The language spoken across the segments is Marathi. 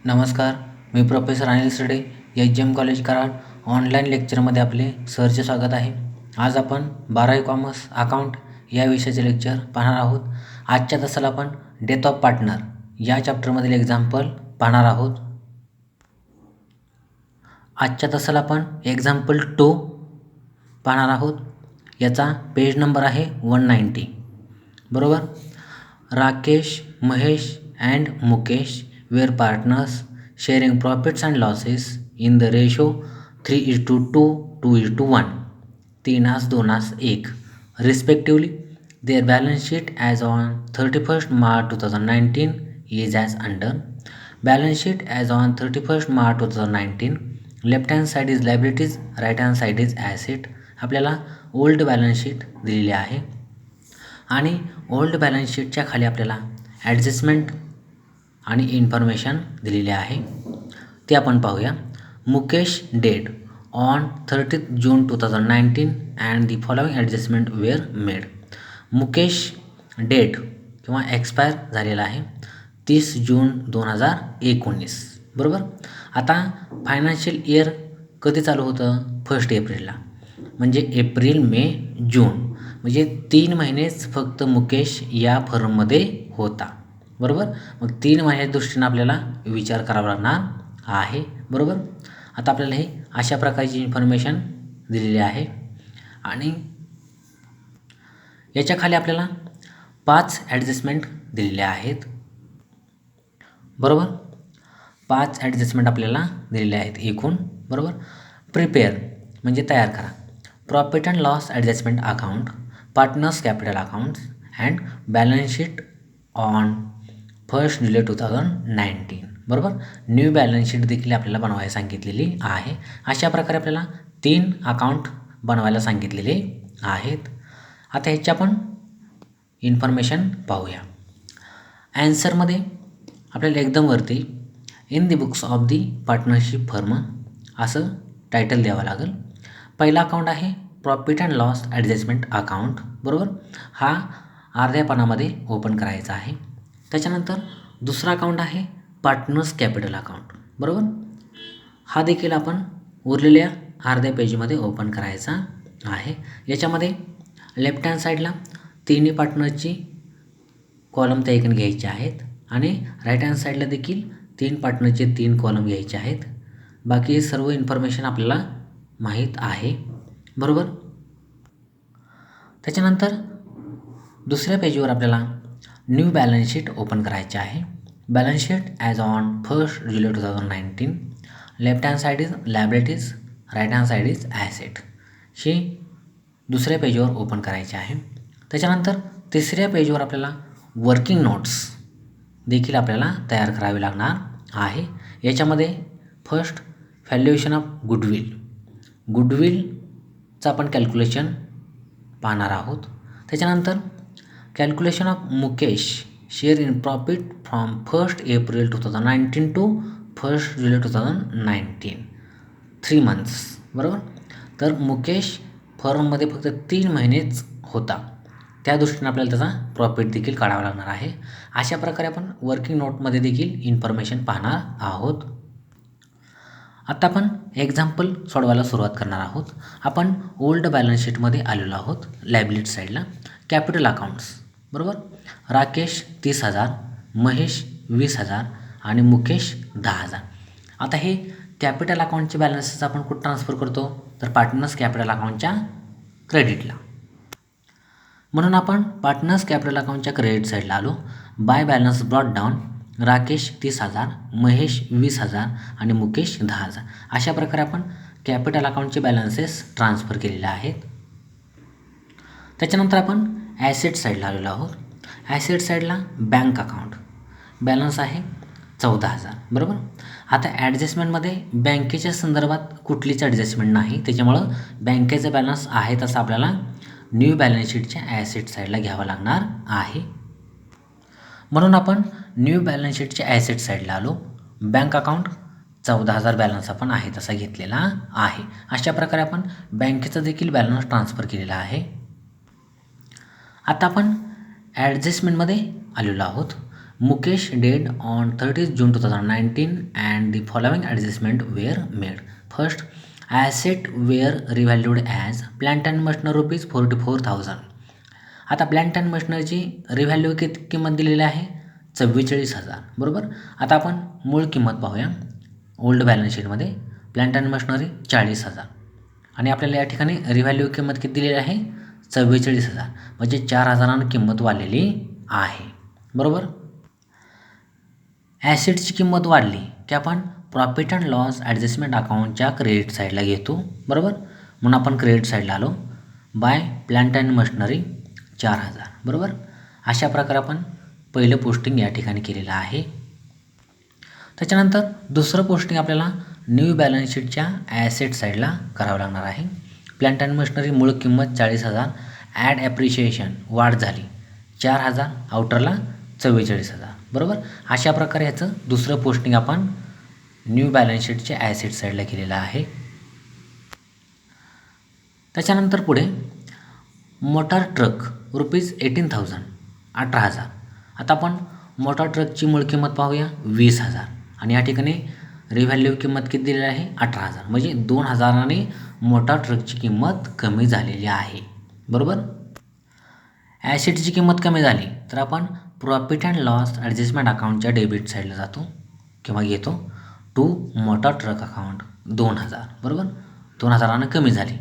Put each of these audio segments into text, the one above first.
नमस्कार. मी प्रोफेसर अनिल सडे, एच.जी.एम. कॉलेज कराड. ऑनलाईन लेक्चरमध्ये आपले सहर्ष स्वागत आहे. आज आपण 12वी कॉमर्स अकाउंट या विषयाचे लेक्चर पाहणार आहोत. आजच्या तासाला आपण डेथ ऑफ पार्टनर या चॅप्टरमधील एक्झाम्पल पाहणार आहोत. आजच्या तासाला आपण एक्झाम्पल 2 पाहणार आहोत. याचा पेज नंबर आहे 190. बरोबर. Rakesh, Mahesh and Mukesh were partners sharing profits and losses in the ratio 3:2, 2:1, 3:2:1 respectively. Their balance sheet as on 31st March 2019 is as under. Balance sheet as on 31st March 2019. Left hand side is liabilities, right hand side is asset. आपल्याला ओल्ड बॅलन्स शीट दिलेली आहे आणि ओल्ड बॅलन्स शीटच्या खाली आपल्याला ॲडजस्टमेंट आणि इन्फॉर्मेशन दिलेली आहे, ते आपण पाहूया. Mukesh dead on 30th June 2019 and the following adjustment were made. Mukesh dead किंवा एक्सपायर झालेला आहे 30 जून 2019. बरोबर. आता फायनान्शियल इयर कधी चालू होतं? 1 एप्रिलला. म्हणजे एप्रिल, मे, जून म्हणजे 3 महिनेच फक्त मुकेश या फर्ममध्ये होता. बरोबर. मग 3 महिन्याच्या दृष्टीनं आपल्याला विचार करावा लागणार आहे. बरोबर. आता आपल्याला हे अशा प्रकारची इन्फॉर्मेशन दिलेली आहे आणि याच्या खाली आपल्याला 5 ॲडजस्टमेंट दिलेले आहेत. बरोबर. 5 ॲडजस्टमेंट आपल्याला दिलेले आहेत एकूण. बरोबर. प्रिपेअर म्हणजे तयार करा. Profit and loss adjustment account, partners capital accounts and balance sheet on 1 जुलै 2019. बरोबर. न्यू बॅलन्स शीट देखील आपल्याला बनवायला सांगितलेली आहे. अशा प्रकारे आपल्याला 3 अकाउंट बनवायला सांगितलेले आहेत. आता ह्याची आपण इन्फॉर्मेशन पाहूया. ॲन्सरमध्ये आपल्याला एकदम वरती in the books of the partnership firm असं टायटल द्यावं लागेल. पहिला अकाउंट आहे profit and loss adjustment account. बरोबर. हा अर्ध्या पानामध्ये ओपन करायचा आहे. त्याच्यानंतर दुसरा अकाउंट आहे पार्टनर्स कॅपिटल अकाउंट. बरोबर. हा देखील आपण उरलेल्या अर्ध्या पेजमध्ये ओपन करायचा आहे. याच्यामध्ये लेफ्ट हँड साईडला तिन्ही पार्टनरची कॉलम त्या ठिकाणी घ्यायचे आहेत आणि राईट हँड साईडला देखील 3 पार्टनरचे 3 कॉलम घ्यायचे आहेत. बाकी सर्व इन्फॉर्मेशन आपल्याला माहीत आहे. बरोबर. त्याच्यानंतर दुसऱ्या पेजवर आपल्याला न्यू बॅलन्स शीट ओपन करायचे आहे. Balance sheet as on 1 July 2019. Left hand side is liabilities, right hand side is asset. ही दुसऱ्या पेजवर ओपन करायचे आहे. त्याच्यानंतर तिसऱ्या पेजवर आपल्याला वर्किंग नोट्स देखील आपल्याला तयार करावे लागणार आहे. याच्यामध्ये फर्स्ट व्हॅल्युएशन ऑफ गुडविलचं आपण कॅल्क्युलेशन पाहणार आहोत. त्याच्यानंतर calculation of Mukesh share in profit from 1 April 2019 to 1 July 2019, 3 months. बरोबर. तर मुकेश फर्ममध्ये फक्त 3 महिनेच होता, त्या दृष्टीने आपल्याला त्याचा प्रॉफिट देखील काढावा लागणार आहे. अशा प्रकारे आपण वर्किंग नोटमध्ये देखील इन्फॉर्मेशन पाहणार आहोत. आता आपण एक्झाम्पल सोडवायला सुरुवात करणार आहोत. आपण ओल्ड बॅलन्स शीटमध्ये आलेलो आहोत. लायबिलिटी साईडला कॅपिटल अकाउंट्स. बरोबर. राकेश 30,000, महेश 20,000 आणि मुकेश 10,000. आता हे कॅपिटल अकाउंटचे बॅलन्सेस आपण कुठं ट्रान्सफर करतो? तर पार्टनर्स कॅपिटल अकाउंटच्या क्रेडिटला. म्हणून आपण पार्टनर्स कॅपिटल अकाउंटच्या क्रेडिट साईडला आलो. By balance brought down. Rakesh 30,000, Mahesh 20,000 आणि मुकेश 10,000. अशा प्रकारे आपण कॅपिटल अकाउंटचे बॅलन्सेस ट्रान्सफर केलेले आहेत. त्याच्यानंतर आपण ॲसेट साईडला आलेलो आहोत. ॲसेट साईडला बँक अकाउंट बॅलन्स आहे 14,000. बरोबर. आता ॲडजस्टमेंटमध्ये बँकेच्या संदर्भात कुठलीच ॲडजस्टमेंट नाही, त्याच्यामुळं बँकेचा बॅलन्स आहे तसं आपल्याला न्यू बॅलन्स शीटच्या ॲसेट साईडला घ्यावं लागणार आहे. म्हणून आपण न्यू बॅलन्स शीटच्या ॲसेट साईडला आलो. बँक अकाउंट 14,000 बॅलन्स आपण आहे तसा घेतलेला आहे. अशा प्रकारे आपण बँकेचा देखील बॅलन्स ट्रान्सफर केलेला आहे. आता आपण ॲडजस्टमेंटमध्ये आलेलो आहोत. Mukesh dead on 30 June 2019 and the following adjustment were made. First, asset were revalued as plant and machinery rupees 44,000. आता प्लांट अँड मशिनरीची रिव्हॅल्यू किंमत दिलेली आहे 44,000 बरोबर. आता आपण मूळ किंमत पाहूया. ओल्ड बॅलन्स शीटमध्ये प्लांट अँड मशिनरी 40,000 आणि आपल्याला या ठिकाणी रिव्हॅल्यू किंमत किती दिलेली आहे 44,000 म्हणजे 4,000 किंमत वाढलेली आहे बरोबर. ॲसेटची किंमत वाढली की आपण प्रॉफिट अँड लॉस ॲडजस्टमेंट अकाउंटच्या क्रेडिट साईडला घेतो बरोबर. म्हणून आपण क्रेडिट साईडला आलो. बाय प्लांट अँड मशिनरी 4,000 बरोबर. अशा प्रकारे आपण पहिलं पोस्टिंग या ठिकाणी केलेलं आहे. त्याच्यानंतर दुसरं पोस्टिंग आपल्याला न्यू बॅलन्स शीटच्या ॲसेट साईडला करावं लागणार आहे. प्लांट अँड मशिनरी मूळ किंमत 40,000 ॲड ॲप्रिशिएशन वाढ झाली 4,000 आउटरला 44,000 बरोबर. अशा प्रकारे ह्याचं दुसरं पोस्टिंग आपण न्यू बॅलन्स शीटच्या ॲसेट साईडला केलेलं आहे. त्याच्यानंतर पुढे मोटार ट्रक रुपीज 18,000 18,000. आता आपण मोटार ट्रकची मूळ किंमत पाहूया 20,000 आणि या ठिकाणी रिव्हॅल्यू किंमत किती दिलेली आहे 18,000 म्हणजे 2,000ने मोटार ट्रकची किंमत कमी झालेली आहे बरोबर. ॲसेटची किंमत कमी झाली तर आपण प्रॉफिट अँड लॉस ॲडजस्टमेंट अकाउंटच्या डेबिट साईडला जातो किंवा घेतो टू मोटार ट्रक अकाउंट 2,000 बरोबर. 2,000 कमी झाली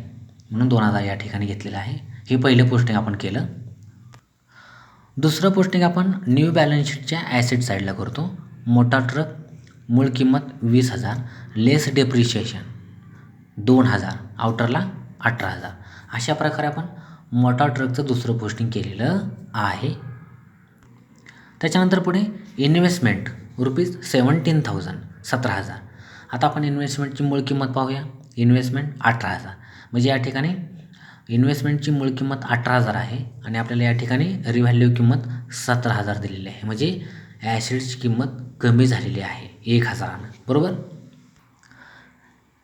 म्हणून 2,000 या ठिकाणी घेतलेलं आहे. हे पहिलं पोस्टिंग आपण केलं. दुसरं पोस्टिंग आपण न्यू बॅलन्स शीटच्या ॲसेट साईडला करतो. मोटार ट्रक मूळ किंमत 20,000 लेस डेप्रिशिएशन 2,000 आउटरला 18,000. अशा प्रकारे आपण मोटार ट्रकचं दुसरं पोस्टिंग केलेलं आहे. त्याच्यानंतर पुढे इन्व्हेस्टमेंट रुपीज 17,000 17,000. आता आपण इन्व्हेस्टमेंटची मूळ किंमत पाहूया. इन्व्हेस्टमेंट 18,000 म्हणजे या ठिकाणी इन्व्हेस्टमेंटची मूळ किंमत 18,000 आहे आणि आपल्याला या ठिकाणी रिव्हॅल्यू किंमत 17,000 दिलेली आहे म्हणजे ॲसेटची किंमत कमी झालेली आहे 1,000 बरोबर.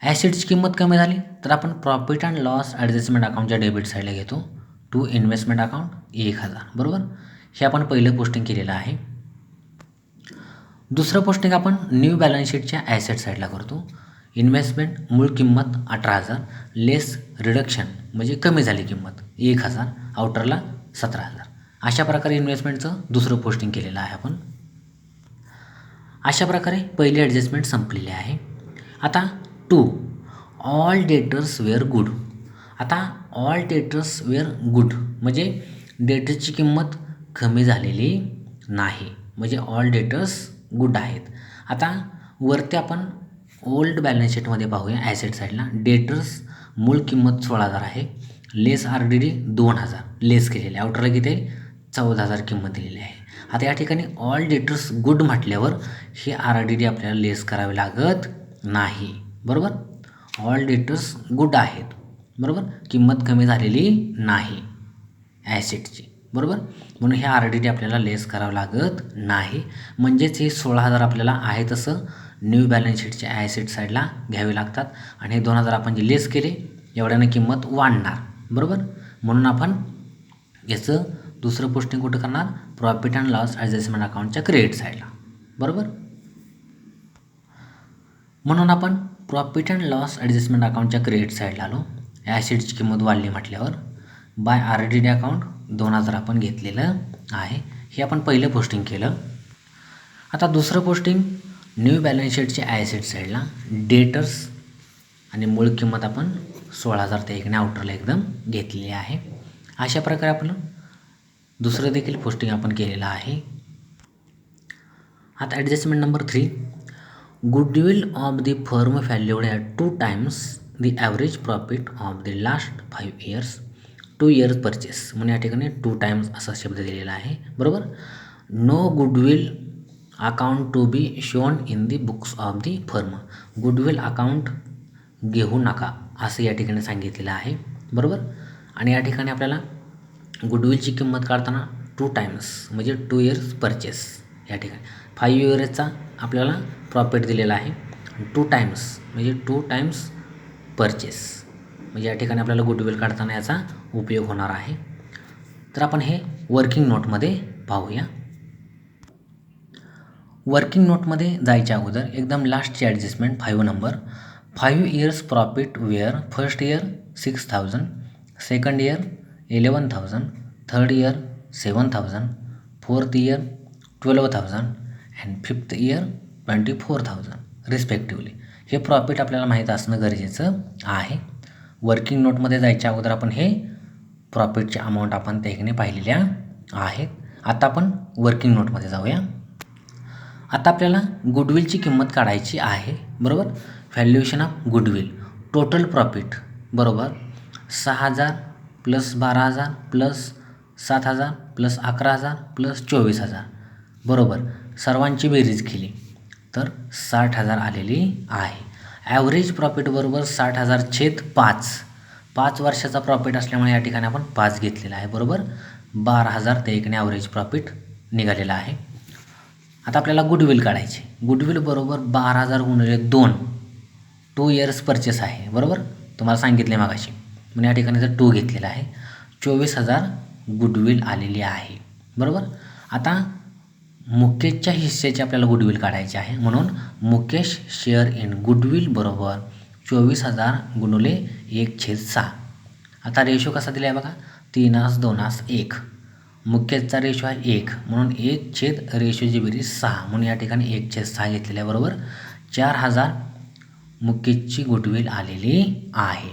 ॲसेटची किंमत कमी झाली तर आपण प्रॉफिट अँड लॉस ॲडजस्टमेंट अकाउंटच्या डेबिट साईडला घेतो टू इन्व्हेस्टमेंट अकाउंट 1,000 बरोबर. हे आपण पहिलं पोस्टिंग केलेलं आहे. दुसरं पोस्टिंग आपण न्यू बॅलन्स शीटच्या ॲसेट साईडला करतो. इन्व्हेस्टमेंट मूळ किंमत 18,000 लेस रिडक्शन म्हणजे कमी झाली किंमत 1,000 आउटरला 17,000. अशा प्रकारे इन्व्हेस्टमेंटचं दुसरं पोस्टिंग केलेलं आहे आपण. अशा प्रकारे पहिली ॲडजस्टमेंट संपलेली आहे. आता two all debtors were good. आता ऑल डेटर्स वेअर गुड म्हणजे डेटर्सची किंमत कमी झालेली नाही म्हणजे ऑल डेटर्स गुड आहेत. आता वरती आपण ओल्ड बॅलन्स शीटमध्ये पाहूया ॲसेट साईडला. डेटर्स मूळ किंमत 16,000 आहे लेस RDD 2,000 लेस केलेले आउटरला किती 14,000 किंमत दिलेली आहे. आता या ठिकाणी ऑल डेटर्स गुड म्हटल्यावर हे RDD आपल्याला लेस करावे लागत नाही बरोबर. ऑल डेटर्स गुड आहेत बरोबर. किंमत कमी झालेली नाही ॲसेटची बरोबर. म्हणून हे RDD आपल्याला लेस करावं लागत नाही म्हणजेच हे 16,000 आपल्याला आहे तसं न्यू बॅलन्स शीटच्या ॲसेट साईडला घ्यावे लागतात आणि हे 2,000 आपण जे लेस केले एवढ्यानं किंमत वाढणार बरोबर. म्हणून आपण याचं दुसरं पोस्टिंग कुठं करणार प्रॉफिट अँड लॉस ॲडजस्टमेंट अकाउंटच्या क्रेडिट साईडला बरोबर. म्हणून आपण प्रॉफिट अँड लॉस ॲडजस्टमेंट अकाउंटच्या क्रेडिट साईडला आलो. ॲसेटची किंमत वाढली म्हटल्यावर बाय RDD अकाउंट 2,000 आपण घेतलेलं आहे. हे आपण पहिलं पोस्टिंग केलं. आता दुसरं पोस्टिंग न्यू बॅलन्स शीटच्या ॲसेट साईडला डेटर्स आणि मूळ किंमत आपण 16,000 ते एकने आउटरला एकदम घेतलेली आहे. अशा प्रकारे आपलं दुसरं देखील पोस्टिंग आपण केलेलं आहे. आता adjustment number 3 goodwill of the firm valued at 2 times the average profit of the last 5 years 2 years purchase म्हणून या ठिकाणी 2 times असा शब्द दिलेला आहे बरोबर. No goodwill account to be shown in the books of the firm. Goodwill account घेऊ नका असं या ठिकाणी सांगितलेलं आहे बरोबर. आणि या ठिकाणी आपल्याला गुडविलची किंमत काढताना 2 times म्हणजे 2 years परचेस या ठिकाणी 5 yearsचा आपल्याला प्रॉफिट दिलेला आहे. 2 times म्हणजे 2 times परचेस म्हणजे या ठिकाणी आपल्याला गुडविल काढताना याचा उपयोग होणार आहे. तर आपण हे वर्किंग नोटमध्ये पाहूया. वर्किंग नोटमध्ये जायच्या अगोदर एकदम लास्टची adjustment 5 number. 5 years profit were first year 6,000, second year 11,000, third year 7,000, fourth year 12,000 and fifth year 24,000 respectively. हे प्रॉफिट आपल्याला माहीत असणं गरजेचं आहे. वर्किंग नोटमध्ये जायच्या अगोदर आपण हे प्रॉफिटचे अमाऊंट आपण त्या ठिकाणी पाहिलेल्या आहेत. आता आपण वर्किंग नोटमध्ये जाऊया. आता आपल्याला गुडविलची किंमत काढायची आहे, बरोबर. Valuation of goodwill, total profit बरोबर 6,000 प्लस 12,000 प्लस 7,000 प्लस 11,000 प्लस 24,000 बरोबर सर्वांची बेरीज केली तर 60,000 आलेली आहे. ॲव्हरेज प्रॉफिट बरोबर 60,000/5. 5 वर्षाचा प्रॉफिट असल्यामुळे या ठिकाणी आपण 5 घेतलेला आहे, बरोबर 12,000 त्या ठिकाणी ॲव्हरेज प्रॉफिट निघालेला आहे. आता आपल्याला गुडविल काढायची. गुडविल बरोबर 12,000 गुणिले 2 इयर्स परचेस आहे, बरोबर तुम्हाला सांगितले मागाशी म्हणून या ठिकाणी जर 2 घेतलेला आहे 24,000 गुडविल आलेली आहे, बरोबर. आता मुकेशच्या हिस्सेची आपल्याला गुडविल काढायची आहे म्हणून मुकेश शेअर इन गुडविल बरोबर 24,000 गुणिले 1/6. आता रेशो कसा दिला आहे बघा 3:2:1. मुकेशचा रेशो आहे 1 म्हणून 1 रेशोची बेरीज 6 म्हणून या ठिकाणी 1/6 घेतलेले आहे, बरोबर 4,000 मुकेशची गुडविल आलेली आहे.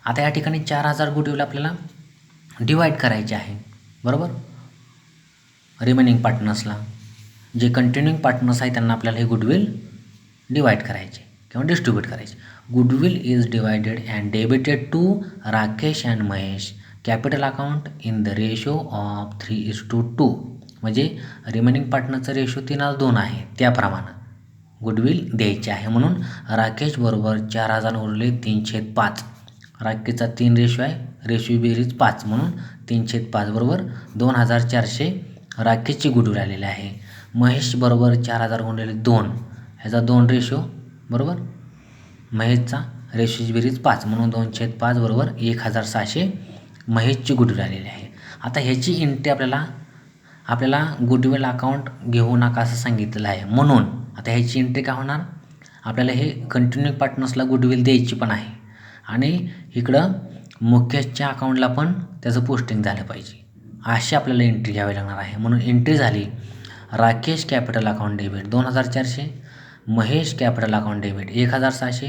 आता या ठिकाणी 4,000 गुडविल आपल्याला डिवाईड करायचे आहे, बरोबर. रिमेनिंग पार्टनर्सला जे कंटिन्यूइंग पार्टनर्स आहे त्यांना आपल्याला हे गुडविल डिवाईड करायचे किंवा डिस्ट्रीब्यूट करायचे. Goodwill is divided and debited to Rakesh and Mahesh capital account in the ratio of 3:2. म्हणजे रिमेनिंग पार्टनरचा रेशो 3:2 आहे त्याप्रमाणे गुडविल द्यायची आहे. म्हणून राकेश बरोबर 4,000 उरले 3/5. राकेशचा 3 रेशो आहे, रेशो बेरीज 5 म्हणून 3/5 बरोबर 2,400 राकेशची गुडविल आलेली आहे. महेश बरोबर 4,000 गुणिले 2 ह्याचा 2 रेशो बरोबर महेशचा रेशोची बेरीज 5 म्हणून 2/5 बरोबर 1,600 महेशची गुडविल आलेली आहे. आता ह्याची एंट्री आपल्याला गुडविल अकाउंट घेऊ नका असं सांगितलेलं आहे म्हणून आता ह्याची एंट्री काय होणार आपल्याला हे कंटिन्यू पार्टनर्सला गुडविल द्यायची पण आहे आणि इकडं मुकेशच्या अकाउंटला पण त्याचं पोस्टिंग झालं पाहिजे अशी आपल्याला एंट्री घ्यावी लागणार आहे. म्हणून एंट्री झाली Rakesh capital account debit 2,400, Mahesh capital account debit 1,600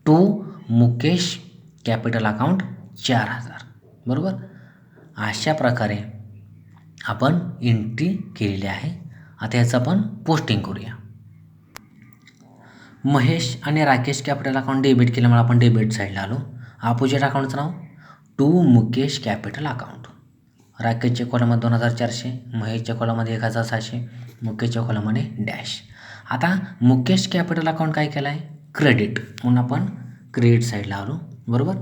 to Mukesh capital account 4,000 बरोबर. अशा प्रकारे आपण एंट्री केलेली आहे. आता याचं आपण पोस्टिंग करूया. महेश आणि राकेश कॅपिटल अकाउंट डेबिट केल्यामुळे आपण डेबिट साईडला आलो. अपोजिट अकाउंटचं नाव टू मुकेश कॅपिटल अकाउंट. राकेशच्या कॉलममध्ये 2,400, महेशच्या कॉलममध्ये 1,600, मुकेशच्या कॉलममध्ये डॅश. आता मुकेश कॅपिटल अकाउंट काय केलं आहे क्रेडिट म्हणून आपण क्रेडिट साईडला आलो, बरोबर.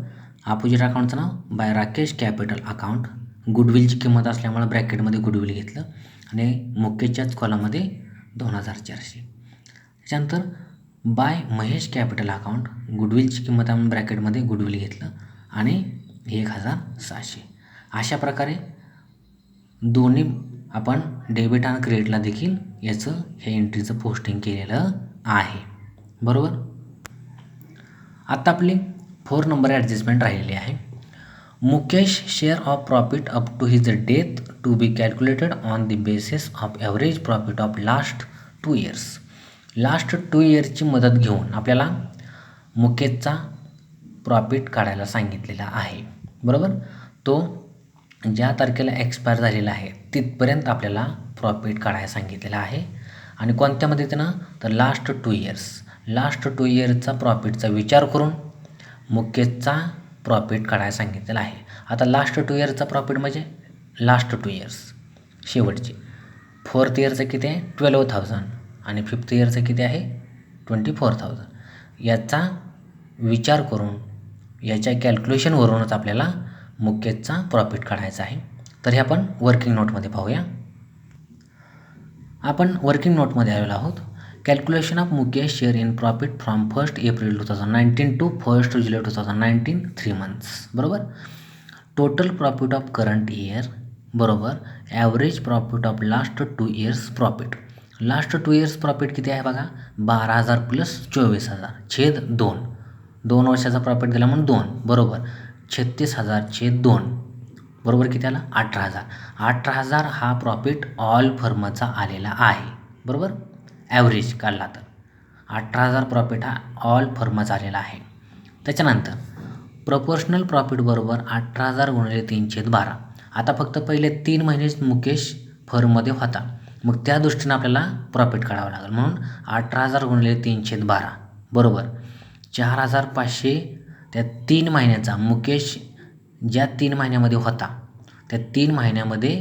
अपोजिट अकाउंटचं नाव बाय राकेश कॅपिटल अकाउंट. गुडविलची किंमत असल्यामुळे ब्रॅकेटमध्ये गुडविल घेतलं आणि मुकेशच्याच कॉलममध्ये 2,400. त्याच्यानंतर बाय महेश कॅपिटल अकाउंट गुडविलची किंमत आपण ब्रॅकेटमध्ये गुडविल घेतलं आणि 1,600. अशा प्रकारे दोन्ही आपण डेबिट आणि क्रेडिटला देखील याचं हे एंट्रीचं पोस्टिंग केलेलं आहे, बरोबर. आता आपली 4 नंबर ॲडजस्टमेंट राहिलेली आहे. Mukesh share of profit up to his death to be calculated on the basis of average profit of last 2 years. Last 2 इयर्सची मदत घेऊन आपल्याला मुकेशचा प्रॉफिट काढायला सांगितलेला आहे, बरोबर. तो ज्या तारखेला एक्सपायर झालेला आहे तिथपर्यंत आपल्याला प्रॉफिट काढायला सांगितलेला आहे आणि कोणत्या मदतीनं तर लास्ट 2 इयर्स. लास्ट 2 इयर्सचा प्रॉफिटचा विचार करून मुकेशचा प्रॉफिट काढायला सांगितलेला आहे. आता लास्ट 2 इयर्सचा प्रॉफिट म्हणजे लास्ट 2 इयर्स शेवटचे. 4th इयरचं किती आहे 12,000 आणि 5th इयरचं किती आहे 24,000. याचा विचार करून याच्या कॅल्क्युलेशनवरूनच आपल्याला मुकेशचा प्रॉफिट काढायचा आहे. तर हे आपण वर्किंग नोटमध्ये पाहूया. आपण वर्किंग नोटमध्ये आलेलो आहोत. Calculation of Mukesh share in profit from 1 April 2019 to 1 July 2019 3 months बरोबर. Total profit of current year बरोबर average profit of last 2 years profit. Last 2 years profit किती आहे बघा, 12,000 प्लस 24,000 छेद 2. 2 वर्षाचा प्रॉफिट दिला म्हणून 2 बरोबर 36,000 छेद 2 बरोबर किती आला 18,000. 18,000 हा प्रॉफिट ऑल फर्मचा आलेला आहे बरोबर. ॲव्हरेज काढला तर 18,000 प्रॉफिट हा ऑल फर्मचा आलेला आहे. त्याच्यानंतर प्रपोर्शनल प्रॉफिट बरोबर 18,000 गुणिले 3/12. आता फक्त पहिले 3 महिनेच मुकेश फर्ममध्ये होता, मग त्या दृष्टीनं आपल्याला प्रॉफिट काढावं लागेल. म्हणून 18,000 गुणिले 3/12 बरोबर 4,500. त्या 3 महिन्याचा मुकेश ज्या 3 महिन्यामध्ये होता त्या 3 महिन्यामध्ये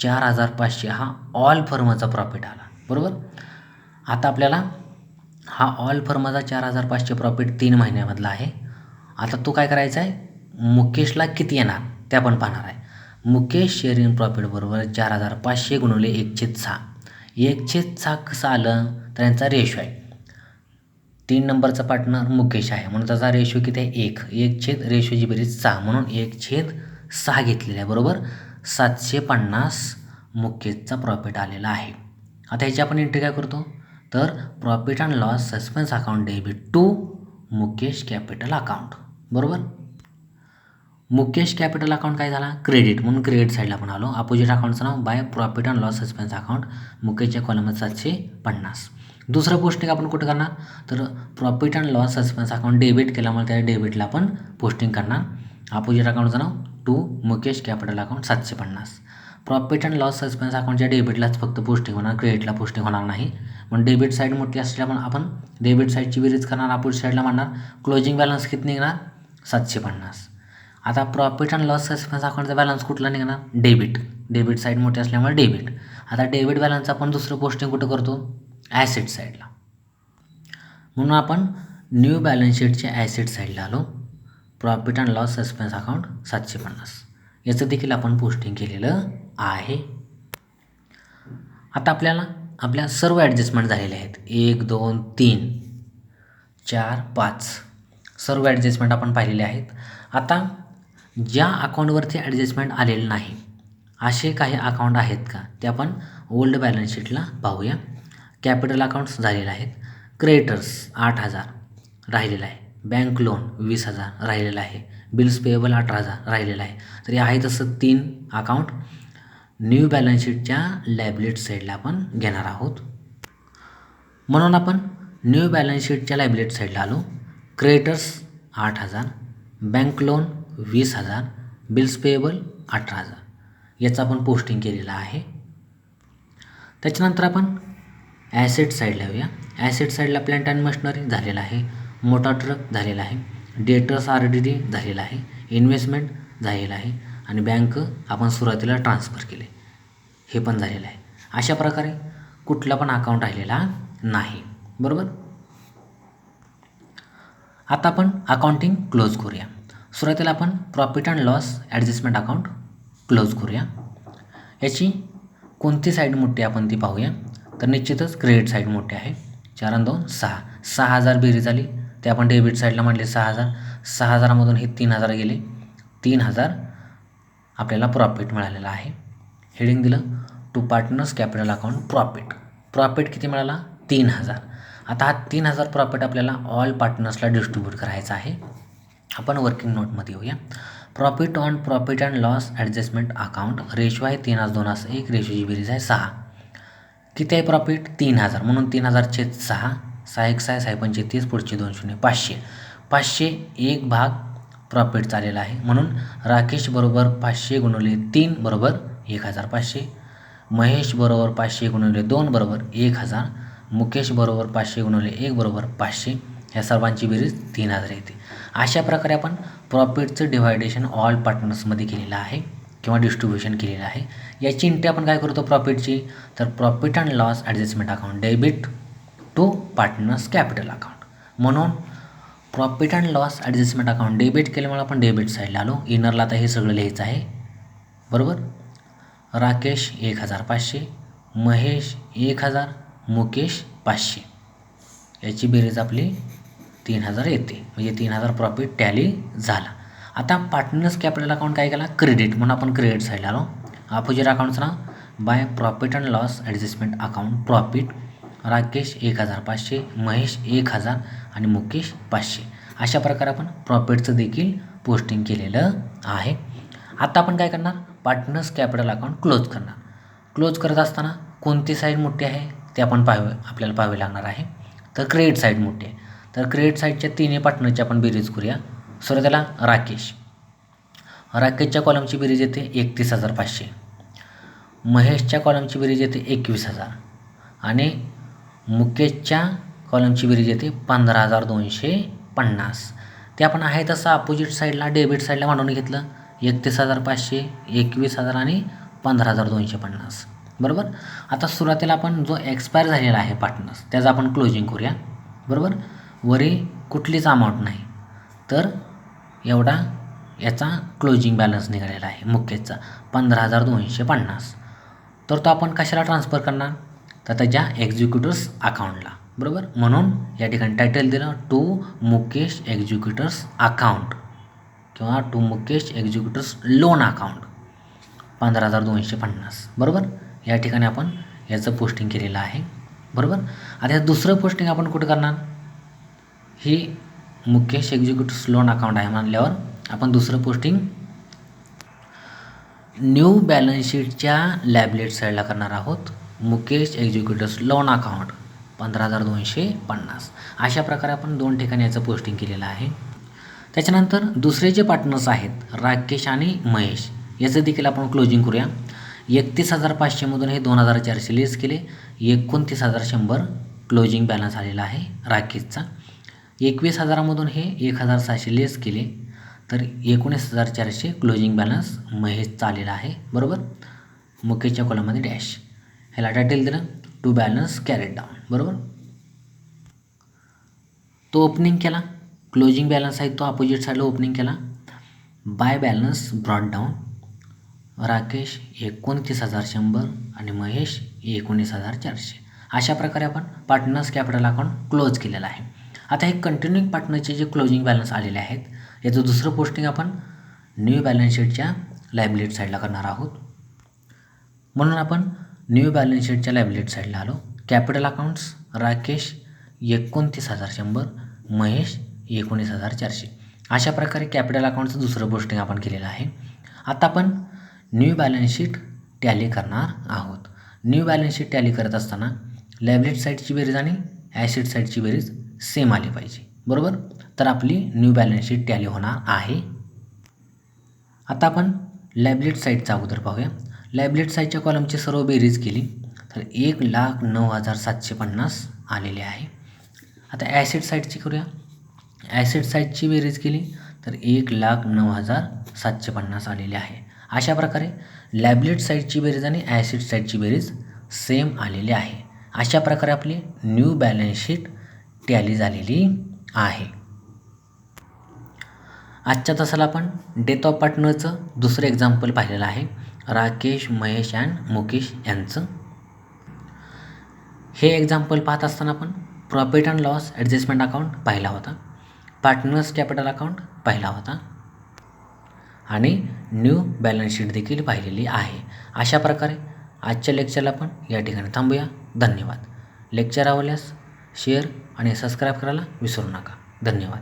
4,500 हा ऑल फर्मचा प्रॉफिट आला बरोबर. आता आपल्याला हा ऑल फर्मचा 4,500 प्रॉफिट 3 महिन्यामधला आहे. आता तो काय करायचा आहे, मुकेशला किती येणार ते आपण पाहणार आहे. मुकेश शेअर इन प्रॉफिट बरोबर 4,500 गुणिले 1/6. 1/6 कसं आलं तर यांचा रेशो आहे. 3 नंबरचा पार्टनर मुकेश आहे म्हणून त्याचा रेशो किती आहे 1 छेद रेशोची बेरीज 6 म्हणून 1/6 घेतलेला आहे बरोबर 750 मुकेशचा प्रॉफिट आलेला आहे. आता ह्याची आपण एंट्री काय करतो तर profit and loss suspense account debit to Mukesh capital account बरोबर. मुकेश कॅपिटल अकाउंट काय झाला क्रेडिट म्हणून क्रेडिट साईडला आपण आलो. अपोजिट अकाउंटचं नाव by profit and loss suspense account मुकेशच्या कॉलममध्ये 750. दुसरं पोस्टिंग आपण कुठं करणार तर profit and loss suspense account debit केल्यामुळे त्या डेबिटला आपण पोस्टिंग करणार. अपोजिट अकाउंटचं नाव to Mukesh capital account 750. Profit and loss suspense अकाउंटच्या डेबिटलाच फक्त पोस्टिंग होणार, क्रेडिटला पोस्टिंग होणार नाही. पण डेबिट साईड मोठी असल्यामुळे आपण डेबिट साईडची बेरीज करणार, अपोजिट साईडला मांडणार. क्लोजिंग बॅलन्स किती निघणार 750. आता प्रॉफिट अँड लॉस सस्पेन्स अकाउंटचा बॅलन्स कुठला निघणार डेबिट. डेबिट साईड मोठी असल्यामुळे डेबिट. आता डेबिट बॅलन्स आपण दुसरं पोस्टिंग कुठं करतो ॲसेट साईडला, म्हणून आपण न्यू बॅलन्स शीटच्या ॲसेट साईडला आलो. Profit and loss suspense account 750 याचं देखील आपण पोस्टिंग केलेलं आहे. आता आपल्याला आपल्या सर्व ॲडजस्टमेंट झालेले आहेत 1 2 3 4 5 सर्व ॲडजस्टमेंट आपण पाहिलेले आहेत. आता ज्या अकाउंटवरती ॲडजस्टमेंट आलेलं नाही असे काही अकाउंट आहेत का ते आपण ओल्ड बॅलन्स शीटला पाहूया. कॅपिटल अकाउंट्स झालेले आहेत. क्रेडिटर्स 8,000 राहिलेलं आहे. बँक लोन 20,000 राहिलेलं आहे. बिल्स पेएबल 18,000 राहिलेलं आहे. तर आहे तसं 3 अकाउंट न्यू बॅलन्स शीटच्या लायबिलिटी साईडला आपण घेणार आहोत. म्हणून आपण न्यू बॅलन्स शीटच्या लायबिलिटी साईडला आलो. Creditors 8,000, bank loan 20,000, bills payable 18,000 याचं आपण पोस्टिंग केलेलं आहे. त्याच्यानंतर आपण ॲसेट साईडला येऊया. ॲसेट साईडला प्लॅन्ट अँड मशिनरी झालेला आहे. मोटार ट्रक झालेला आहे. डेटर्स RDD झालेला आहे. इन्व्हेस्टमेंट झालेलं आहे आणि बँक आपण सुरुवातीला ट्रान्सफर केले हे पण झालेलं आहे. अशा प्रकारे कुठला पण अकाउंट राहिलेला नाही बरोबर. आता आपण अकाउंटिंग क्लोज करूया. सुरुवातीला आपण profit and loss adjustment account close करूया. याची कोणती साईड मोठी आपण ती पाहूया. तर निश्चितच क्रेडिट साईड मोठी आहे. 4 आणि 2 6 6,000 बेरीज आली ते आपण डेबिट साईडला मांडले 6,000. 6,000मधून हे 3,000 गेले. 3,000 आपल्याला प्रॉफिट मिळालेला आहे. हेडिंग दिलं to partners capital account profit. Profit किती मिळाला 3,000. आता हा 3,000 प्रॉफिट आपल्याला ऑल पार्टनर्सला डिस्ट्रीब्यूट करायचा आहे. आपण वर्किंग नोटमध्ये येऊया. Profit on profit and loss adjustment account ratio आहे 3:2:1 रेशोची बेरीज आहे 6. किती आहे प्रॉफिट 3,000 म्हणून 3,000 छेद 6 6 1 6 6 35 पुढचे 2 शून्य 500. 500 एक भाग प्रॉफिट चाललेला आहे म्हणून राकेश बरोबर 500 गुणिले 3 बरोबर 1,500. महेश बरोबर 500 गुणिले 2 बरोबर 1,000. मुकेश बरोबर 500 गुणिले 1 बरोबर 500. ह्या सर्वांची बेरीज 3,000 येते. अशा प्रकारे आपण प्रॉफिटचं डिव्हायडेशन ऑल पार्टनर्समध्ये केलेलं आहे किंवा डिस्ट्रीब्युशन केलेलं आहे. याची एंट्री आपण काय करतो प्रॉफिटची तर profit and loss adjustment account debit to partners capital account. म्हणून profit and loss adjustment account debit केल्यामुळे आपण डेबिट साईडला आलो. इनरला आता हे सगळं लिहायचं आहे बरोबर. राकेश 1,500, महेश 1,000, मुकेश 500 याची बेरीज आपली 3,000 येते म्हणजे 3,000 प्रॉफिट टॅली झाला. आता पार्टनर्स कॅपिटल अकाउंट काय केला क्रेडिट म्हणून आपण क्रेडिट साईडला आलो. अपोजिट अकाउंटचं नाव by profit and loss adjustment account profit Rakesh 1500, Mahesh 1000 आणि मुकेश 500. अशा प्रकारे आपण प्रॉफिटचं देखील पोस्टिंग केलेलं आहे. आता आपण काय करणार, पार्टनर्स कॅपिटल अकाउंट क्लोज करणार. क्लोज करत असताना कोणती साईड मोठी आहे ते आपण आपल्याला पाहावे लागणार आहे. तर क्रेडिट साईड मोठी आहे. तर क्रेडिट साईडच्या तिन्ही पार्टनरची आपण बेरीज करूया. सुरुवातीला राकेशच्या कॉलमची बेरीज येते 31,500, महेशच्या कॉलमची बेरीज येते 21,000 आणि मुकेशच्या कॉलमची बेरीज येते 15,250. ते आपण आहे तसं अपोजिट साईडला डेबिट साईडला मांडून घेतलं. 31,500, 21,000 आणि 15,250. बरोबर. आता सुरुवातीला आपण जो एक्सपायर झालेला आहे पार्टनर्स त्याचं आपण क्लोजिंग करूया. बरोबर. वरी कुठलीच अमाऊंट नाही, तर एवढा याचा क्लोजिंग बॅलन्स निघालेला आहे मुकेशचा 15,250. तर तो आपण कशाला ट्रान्सफर करणार, तर त्याच्या एक्झिक्युटर्स अकाउंटला. बरोबर. म्हणून या ठिकाणी टायटल दिलं टू मुकेश एक्झिक्युटर्स अकाउंट किंवा to Mukesh executors loan account 15,250. बरोबर. या ठिकाणी आपण याचं पोस्टिंग केलेलं आहे. बरोबर. आता दुसरं पोस्टिंग आपण कुठं करणार, ही मुकेश एक्झिक्युटर्स लोन अकाउंट आहे म्हणल्यावर आपण दुसरं पोस्टिंग न्यू बॅलन्स शीटच्या लॅबलेट साईडला करणार आहोत. Mukesh executors loan account 15,250. अशा प्रकारे आपण 2 ठिकाणी याचं पोस्टिंग केलेलं आहे. त्याच्यानंतर दुसरे जे पार्टनर्स आहेत राकेश आणि महेश याचं देखील आपण क्लोजिंग करूया. 31,500मधून हे 2,400 लेस केले, 29,100 क्लोजिंग बॅलन्स आलेला आहे राकेशचा. 21,000मधून हे 1,700 लेस केले, तर 19,400 क्लोजिंग बॅलन्स महेशचा आलेला आहे. बरोबर. मुकेशच्या कॉलममध्ये डॅश. ह्याला टायटल दिलं टू बॅलन्स कॅरेट डाऊन. बरोबर. तो ओपनिंग केला, क्लोजिंग बॅलन्स आहे तो अपोजिट साईडला ओपनिंग केला. By balance brought down, Rakesh 29,100 आणि महेश 19,400. अशा प्रकारे आपण पार्टनर्स कॅपिटल अकाउंट क्लोज केलेलं आहे. आता हे कंटिन्यूइंग पार्टनरचे जे क्लोजिंग बॅलन्स आलेले आहेत याचं दुसरं पोस्टिंग आपण न्यू बॅलन्स शीटच्या लायबिलिटी साईडला करणार आहोत. म्हणून आपण न्यू बॅलन्स शीटच्या लायबिलिटी साईडला आलो. Capital accounts Rakesh 29,100, Mahesh 19,400. अशा प्रकारे कॅपिटल अकाउंटचं दुसरं पोस्टिंग आपण केलेलं आहे. आता आपण न्यू बॅलन्स शीट टॅली करणार आहोत. न्यू बॅलन्स शीट टॅली करत असताना लायबिलिटी साईडची बेरीज आणि ॲसेट साईडची बेरीज सेम आली पाहिजे. बरोबर. तर आपली न्यू बॅलन्स शीट टॅली होणार आहे. आता आपण लायबिलिटी साईडचा अगोदर पाहूया. लायबिलिटी साईडच्या कॉलमची सर्व बेरीज केली तर 1,09,750 आलेले आहे. आता ॲसेट साईडची करूया. ॲसेट साईडची बेरीज केली तर 1,09,750 आलेली आहे. अशा प्रकारे लायबिलिटी साईडची बेरीज आणि ॲसेट साईडची बेरीज सेम आलेली आहे. अशा प्रकारे आपली न्यू बॅलन्स शीट टॅली झालेली आहे. आजच्या तासाला आपण डेथ ऑफ पार्टनरचं दुसरं एक्झाम्पल पाहिलेलं आहे, राकेश, महेश अँड मुकेश यांचं. हे एक्झाम्पल पाहत असताना आपण profit and loss adjustment account पाहिला होता, पार्टनर्स कॅपिटल अकाउंट पाहिला होता आणि न्यू बॅलन्स शीट देखील पाहिलेली आहे. अशा प्रकारे आजच्या लेक्चरला आपण या ठिकाणी थांबूया. धन्यवाद. लेक्चर आवडल्यास शेअर आणि सबस्क्राईब करायला विसरू नका. धन्यवाद.